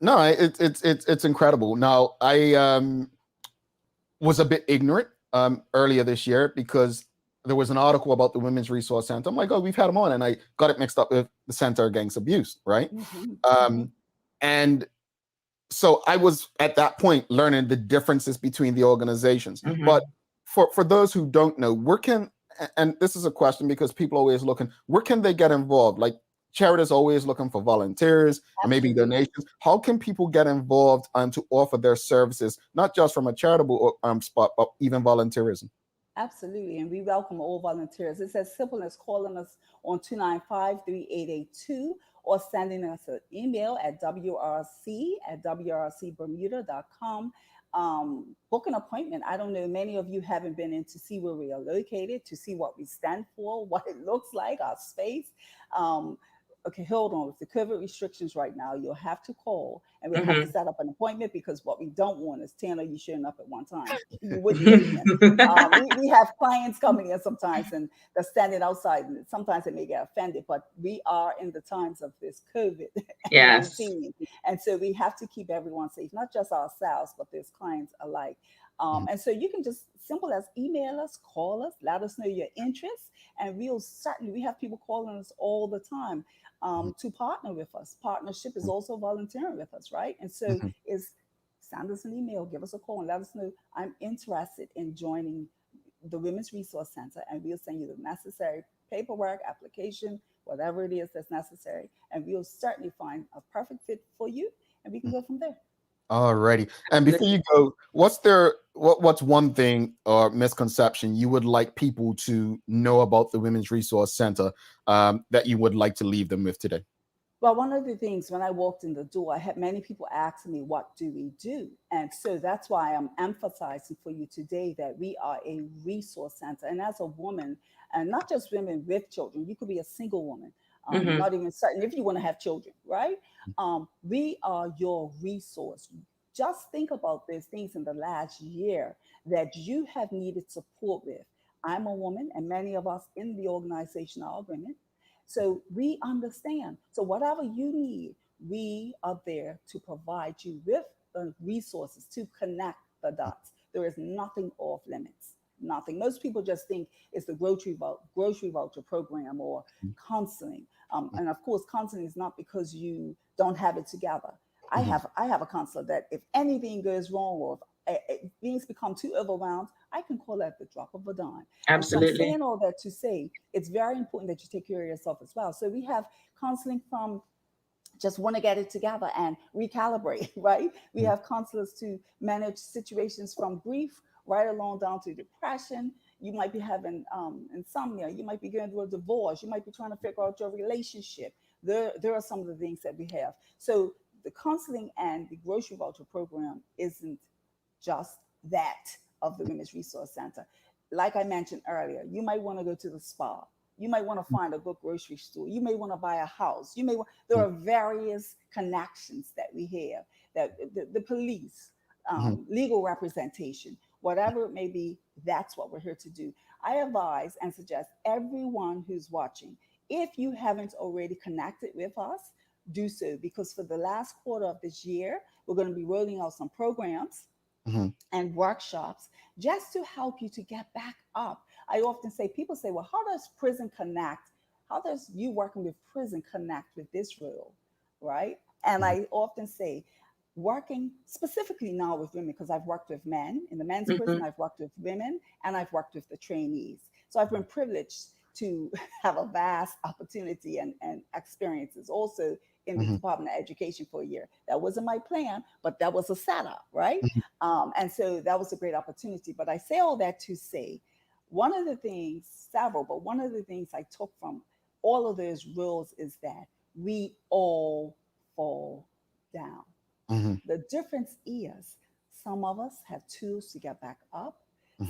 No, it's incredible. Now, I was a bit ignorant earlier this year because there was an article about the Women's Resource Center. I'm like, oh, we've had them on, and I got it mixed up with the Center Against Abuse, right? And so I was at that point learning the differences between the organizations. But for those who don't know, and this is a question because people are always looking, where can they get involved? Like, charities always looking for volunteers and maybe donations. How can people get involved to offer their services, not just from a charitable spot, but even volunteerism? Absolutely, and we welcome all volunteers. It's as simple as calling us on 295-3882 or sending us an email at wrc@wrcbermuda.com. Book an appointment. I don't know, many of you haven't been in to see where we are located, to see what we stand for, what it looks like, our space. Okay, hold on. With the COVID restrictions right now, you'll have to call and we'll have to set up an appointment, because what we don't want is 10 of you showing up at one time. You wouldn't we have clients coming in sometimes and they're standing outside, and sometimes they may get offended, but we are in the times of this COVID. Yes. And so we have to keep everyone safe, not just ourselves, but there's clients alike. And so you can just simple as email us, call us, let us know your interests, and we have people calling us all the time to partner with us. Partnership is also volunteering with us, right? And so send us an email, give us a call, and let us know, I'm interested in joining the Women's Resource Center, and we'll send you the necessary paperwork, application, whatever it is that's necessary, and we'll certainly find a perfect fit for you, and we can go from there. Alrighty. And before you go, what's their what's one thing or misconception you would like people to know about the Women's Resource Center that you would like to leave them with today? Well, one of the things when I walked in the door, I had many people ask me, what do we do? And so that's why I'm emphasizing for you today that we are a resource center. And as a woman, and not just women with children, you could be a single woman, not even certain if you want to have children, right? We are your resource. Just think about those things in the last year that you have needed support with. I'm a woman, and many of us in the organization are women. So we understand. So whatever you need, we are there to provide you with the resources to connect the dots. There is nothing off limits. Nothing. Most people just think it's the grocery voucher program or counseling. And of course, counseling is not because you don't have it together. I have a counselor that if anything goes wrong or if things become too overwhelmed, I can call at the drop of a dime. Absolutely. I'm saying all that to say it's very important that you take care of yourself as well. So we have counseling from just want to get it together and recalibrate, right? We have counselors to manage situations from grief right along down to depression. You might be having insomnia. You might be going through a divorce. You might be trying to figure out your relationship. There are some of the things that we have. So the counseling and the grocery voucher program isn't just that of the Women's Resource Center. Like I mentioned earlier, you might want to go to the spa. You might want to find a good grocery store. You may want to buy a house. There are various connections that we have, that the police, legal representation, whatever it may be, that's what we're here to do. I advise and suggest everyone who's watching, if you haven't already connected with us, do so, because for the last quarter of this year, we're going to be rolling out some programs and workshops just to help you to get back up. I often say, people say, well, how does prison connect? How does you working with prison connect with this role, right? And I often say, working specifically now with women, because I've worked with men in the men's prison, I've worked with women, and I've worked with the trainees. So I've been privileged to have a vast opportunity and experiences also in the Department of Education for a year. That wasn't my plan, but that was a setup, right? And so that was a great opportunity. But I say all that to say, one of the things I took from all of those rules is that we all fall down. The difference is some of us have tools to get back up.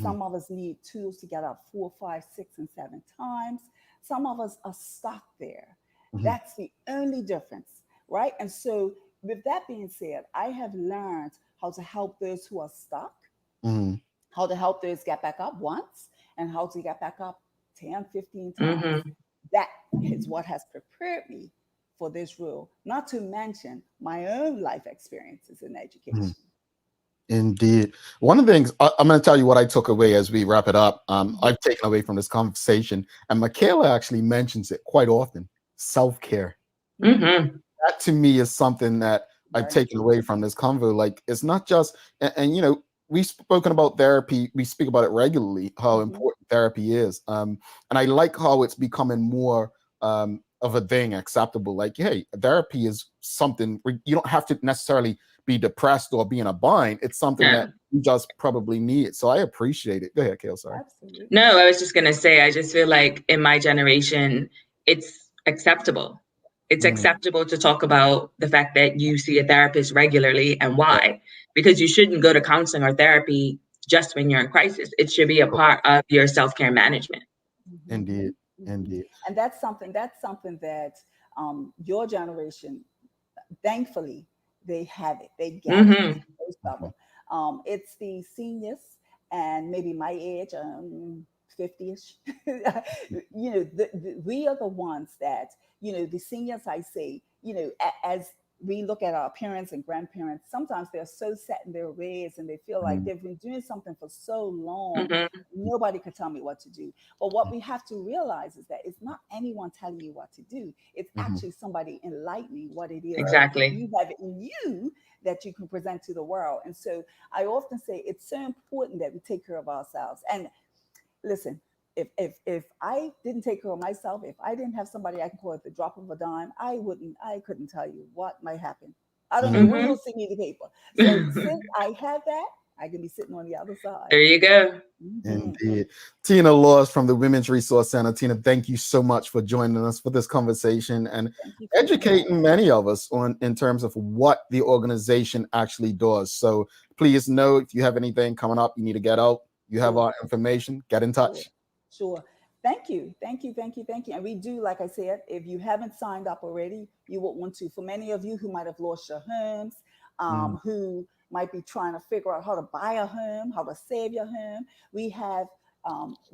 Some of us need tools to get up 4, 5, 6, and 7 times. Some of us are stuck there. That's the only difference, right? And so with that being said, I have learned how to help those who are stuck, how to help those get back up once, and how to get back up 10, 15 times. That is what has prepared me for this role, not to mention my own life experiences in education. Indeed. One of the things I'm going to tell you what I took away as we wrap it up. I've taken away from this conversation, and Michaela actually mentions it quite often: self-care. That to me is something that I've taken away from this convo. Like, it's not just, and you know, we've spoken about therapy. We speak about it regularly, how important therapy is. And I like how it's becoming more of a thing, acceptable. Like, hey, therapy is something you don't have to necessarily be depressed or be in a bind. It's something that you just probably need. So I appreciate it. Go ahead, Kale. Sorry. Absolutely. No, I was just going to say, I just feel like in my generation, it's acceptable. It's acceptable to talk about the fact that you see a therapist regularly and why, because you shouldn't go to counseling or therapy just when you're in crisis. It should be a part of your self-care management. Indeed. Indeed. And that's something that your generation, thankfully, they have it. They get it. Most of them. It's the seniors and maybe my age, 50-ish. You know, we are the ones that, you know, the seniors, I say, you know, as we look at our parents and grandparents, sometimes they're so set in their ways and they feel like they've been doing something for so long, nobody could tell me what to do. But what we have to realize is that it's not anyone telling you what to do. It's actually somebody enlightening what it is Exactly. you have in you that you can present to the world. And so I often say it's so important that we take care of ourselves. And listen, if I didn't take care of myself, if I didn't have somebody I can call at the drop of a dime, I couldn't tell you what might happen. I don't know when you'll see me in the paper. So since I have that, I can be sitting on the other side. There you go. Indeed. Tina Laws from the Women's Resource Center. Tina, thank you so much for joining us for this conversation and educating many of us in terms of what the organization actually does. So please know if you have anything coming up, you need to get out, you have our information, get in touch. Sure. Thank you. And we do, like I said, if you haven't signed up already, you will want to. For many of you who might have lost your homes, who might be trying to figure out how to buy a home, how to save your home, we have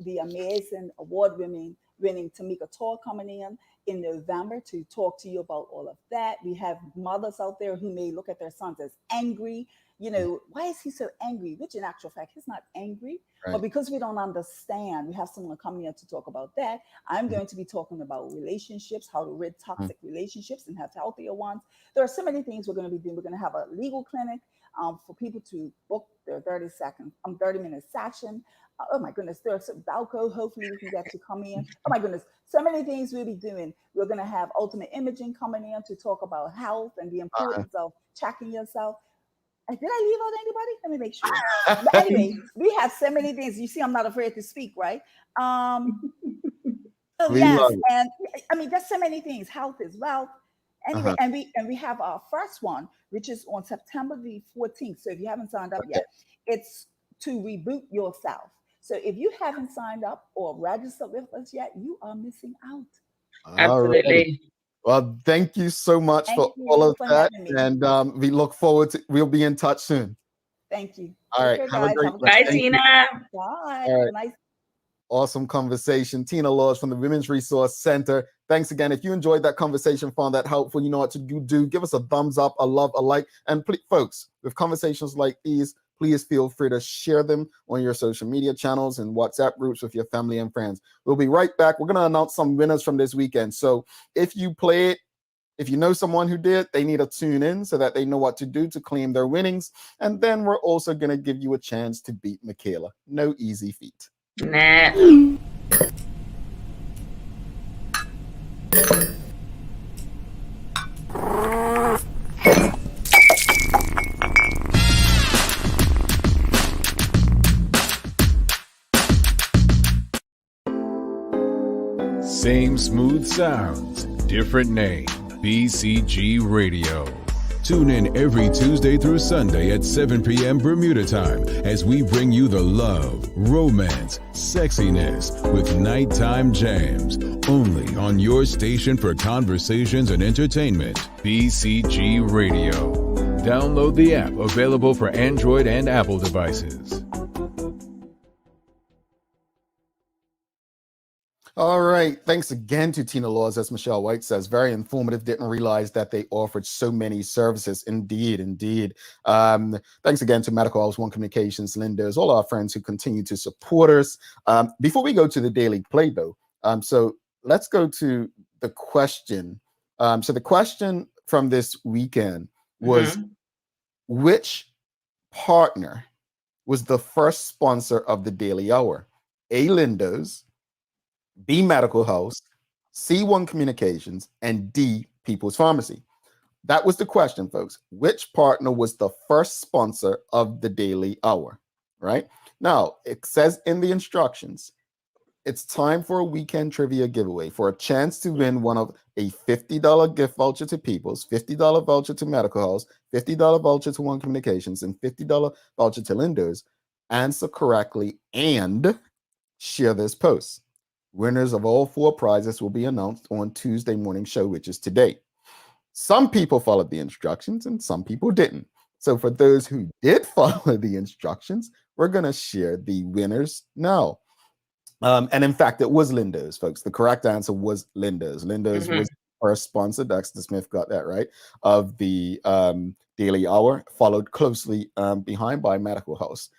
the amazing award-winning Tamika Tor coming in November to talk to you about all of that. We have mothers out there who may look at their sons as angry. You know, why is he so angry? Which in actual fact, he's not angry, but because we don't understand, we have someone coming here to talk about that. I'm going to be talking about relationships, how to rid toxic relationships and have healthier ones. There are so many things we're going to be doing. We're going to have a legal clinic for people to book their 30-minute session. Oh my goodness, there's Balco. Hopefully we can get to come in. Oh my goodness, so many things we'll be doing. We're going to have Ultimate Imaging coming in to talk about health and the importance of checking yourself. Did I leave out anybody? Let me make sure. But anyway, we have so many things. You see, I'm not afraid to speak, right? Yes, and I mean, there's so many things. Health is wealth. Anyway, and we have our first one, which is on September the 14th. So if you haven't signed up yet, it's to reboot yourself. So if you haven't signed up or registered with us yet, you are missing out. Absolutely. Well, thank you so much for all of that. And we look forward to, we'll be in touch soon. Thank you. All right. Have a great Bye, Tina. Bye. All right. Awesome conversation. Tina Laws from the Women's Resource Center. Thanks again. If you enjoyed that conversation, found that helpful, you know what to do. Give us a thumbs up, a love, a like. And please, folks, with conversations like these, please feel free to share them on your social media channels and WhatsApp groups with your family and friends. We'll be right back. We're going to announce some winners from this weekend. So if you play it, if you know someone who did, they need to tune in so that they know what to do to claim their winnings. And then we're also going to give you a chance to beat Michaela. No easy feat. Nah. Same smooth sounds, different name. BCG Radio. Tune in every Tuesday through Sunday at 7 p.m. Bermuda time as we bring you the love, romance, sexiness with nighttime jams. Only on your station for conversations and entertainment. BCG Radio. Download the app, available for Android and Apple devices. All right. Thanks again to Tina Laws. As Michelle White says, very informative. Didn't realize that they offered so many services. Indeed. Thanks again to Medical House, One Communications, Linda's, all our friends who continue to support us. Before we go to the Daily Play, though, so let's go to the question. So the question from this weekend was, which partner was the first sponsor of the Daily Hour? A, Linda's, B, Medical House, C, One Communications, and D, People's Pharmacy. That was the question, folks. Which partner was the first sponsor of the Daily Hour, right? Now, it says in the instructions, it's time for a weekend trivia giveaway for a chance to win one of a $50 gift voucher to People's, $50 voucher to Medical House, $50 voucher to One Communications, and $50 voucher to Linda's. Answer correctly and share this post. Winners of all four prizes will be announced on Tuesday morning show, which is today. Some people followed the instructions and some people didn't. So for those who did follow the instructions, we're going to share the winners now. And in fact, it was Linda's, folks. The correct answer was Linda's. Linda's was our sponsor. Dexter Smith got that right, of the Daily Hour, followed closely behind by Medical House.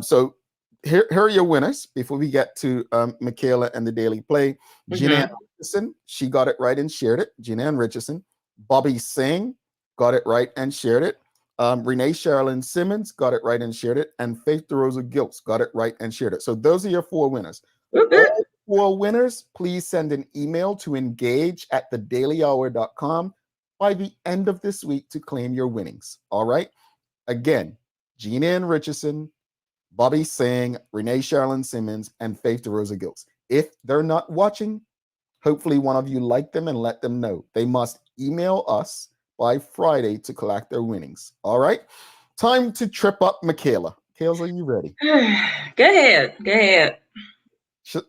So here are your winners before we get to Michaela and the Daily Play. Jeananne Richardson, she got it right and shared it. Jeananne Richardson. Bobby Singh got it right and shared it. Renee Sherilyn Simmons got it right and shared it. And Faith DeRosa Giltz got it right and shared it. So those are your four winners. All four winners, please send an email to engage@thedailyhour.com by the end of this week to claim your winnings. All right. Again, Gina Ann Richardson, Bobby Singh, Renee Sherlyn Simmons, and Faith DeRosa Gilks. If they're not watching, hopefully one of you like them and let them know. They must email us by Friday to collect their winnings. All right? Time to trip up Michaela. Kales, are you ready? Go ahead.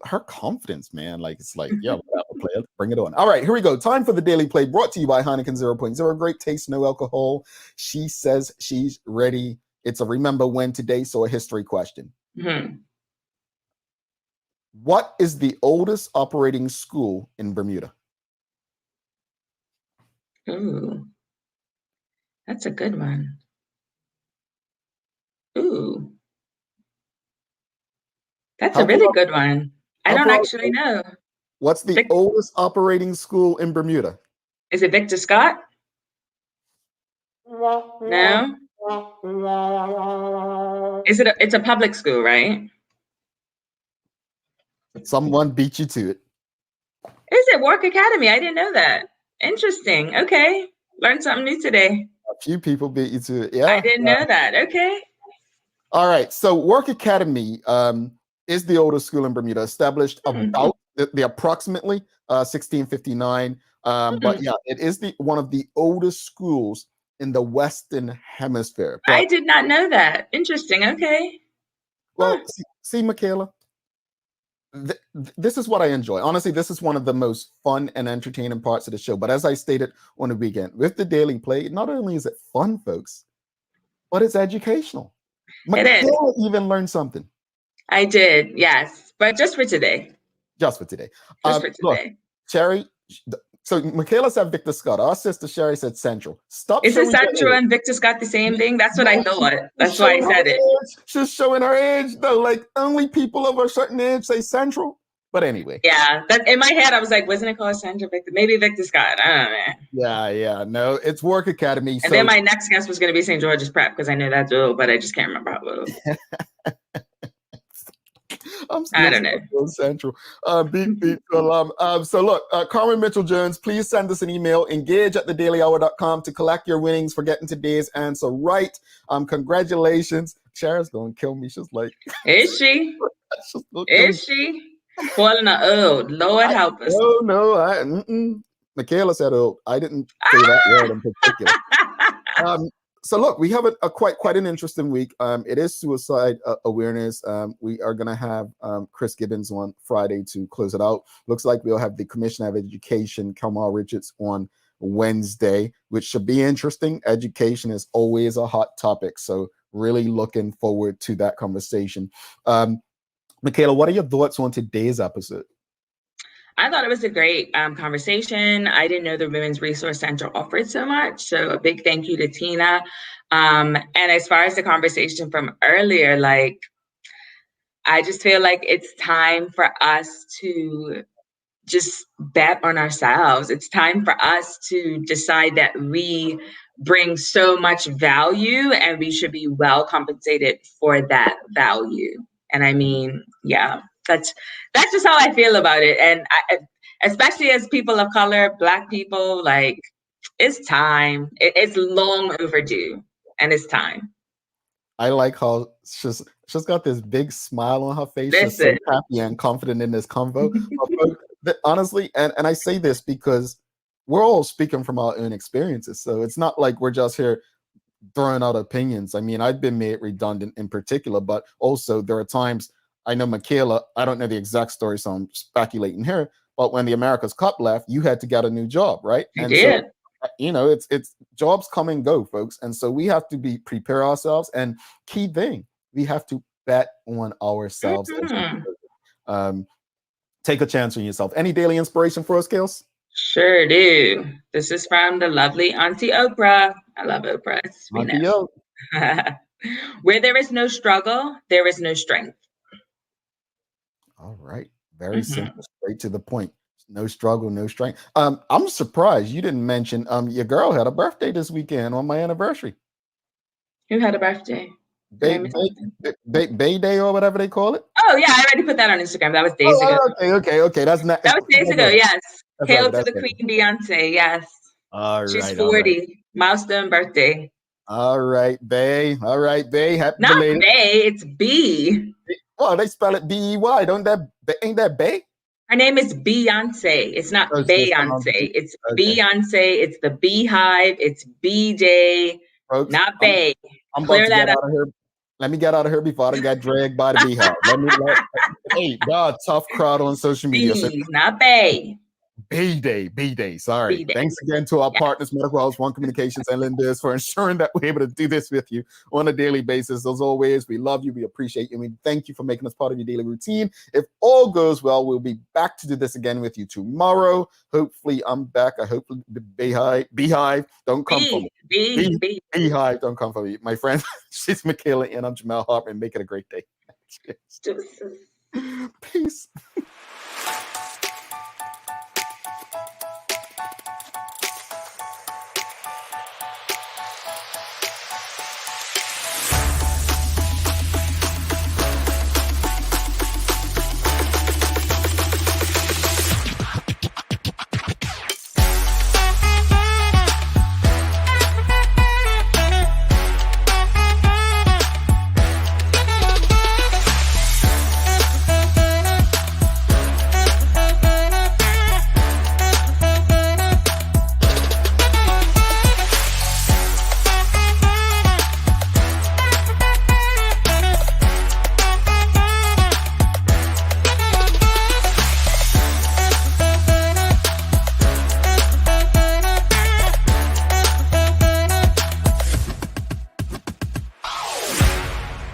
Her confidence, man. Like, it's like, yeah, play, bring it on. All right, here we go. Time for the Daily Play, brought to you by Heineken 0.0. Great taste, no alcohol. She says she's ready. It's a remember when today, so a history question. Mm-hmm. What is the oldest operating school in Bermuda? Ooh, that's a good one. Ooh, that's a really good one. I don't actually know. What's the oldest operating school in Bermuda? Is it Victor Scott? No. Is it? It's a public school, right? Someone beat you to it. Is it Warwick Academy? I didn't know that. Interesting. Okay, learned something new today. A few people beat you to it. Yeah, I didn't know that. Okay. All right. So Warwick Academy is the oldest school in Bermuda, established about the approximately 1659. But yeah, it is one of the oldest schools in the Western Hemisphere. But, I did not know that. Interesting. Okay. Well, see, Michaela, this is what I enjoy. Honestly, this is one of the most fun and entertaining parts of the show. But as I stated on the weekend, with the Daily Play, not only is it fun, folks, but it's educational. Michaela even learned something. I did, yes, but just for today. Just for today. Just for today. Look, Sherry, so Michaela said Victor Scott. Our sister Sherry said Central. Stop. Is it Central and Victor Scott the same thing? That's what I thought. That's why I said it. She's showing her age, though. Like, only people of a certain age say Central. But anyway. Yeah, that in my head, I was like, wasn't it called Central Victor? Maybe Victor Scott. I don't know. Yeah. No, it's Warwick Academy. And then my next guess was going to be St. George's Prep because I know that's little, but I just can't remember how little. I don't know. Central. Beat alarm. So look, Carmen Mitchell-Jones, please send us an email, engage@thedailyhour.com to collect your winnings for getting today's answer right. Congratulations. Sharon's going to kill me. She's like, is she? Is she? Calling her old. Lord help us. No. Michaela said old. I didn't say that word in particular. So look, we have a quite an interesting week. It is suicide awareness. We are going to have Chris Gibbons on Friday to close it out. Looks like we'll have the Commissioner of Education, Kamal Richards, on Wednesday, which should be interesting. Education is always a hot topic, so really looking forward to that conversation. Michaela, what are your thoughts on today's episode? I thought it was a great conversation. I didn't know the Women's Resource Center offered so much. So a big thank you to Tina. And as far as the conversation from earlier, like, I just feel like it's time for us to just bet on ourselves. It's time for us to decide that we bring so much value and we should be well compensated for that value. And I mean, yeah. That's just how I feel about it. And especially as people of color, Black people, like, it's time. It's long overdue, and it's time. I like how she's got this big smile on her face. She's so happy and confident in this convo. Honestly, and I say this because we're all speaking from our own experiences. So it's not like we're just here throwing out opinions. I mean, I've been made redundant in particular, but also there are times, I know Michaela, I don't know the exact story, so I'm speculating here, but when the America's Cup left, you had to get a new job, right? I did. So, it's jobs come and go, folks. And so we have to prepare ourselves. And key thing, we have to bet on ourselves. Take a chance on yourself. Any daily inspiration for us, Kales? Sure do. This is from the lovely Auntie Oprah. I love Oprah. Where there is no struggle, there is no strength. All right. Very simple, straight to the point. No struggle, no strength. I'm surprised you didn't mention your girl had a birthday this weekend on my anniversary. Who had a birthday? Bay Day or whatever they call it. Oh yeah, I already put that on Instagram. That was days ago. Okay. That was days ago. Yes. Hail to the Queen Beyonce. Yes. All right. She's 40. Milestone birthday. All right, Bay. All right, Bay. Happy Not belated. Bay, it's B. Well, they spell it B-E-Y. Ain't that Bay? Her name is Beyonce. It's not Oh, so it's Beyonce. It's okay. Beyonce. It's the Beehive. It's BJ. Folks, Not Bay. I'm about Clear to that get up. out of here. Let me get out of here before I got dragged by the Beehive. Hey, God, tough crowd on social media. So Bees, not Bay. B-Day. Sorry. B-Day. Thanks again to our partners, Medical House One Communications and Lindes, for ensuring that we're able to do this with you on a daily basis. As always, we love you. We appreciate you. We thank you for making us part of your daily routine. If all goes well, we'll be back to do this again with you tomorrow. Hopefully, I'm back. I hope the Beehive don't come for me. Beehive don't come for me. My friend, she's Michaela, and I'm Jamal Hartman. Make it a great day. Peace.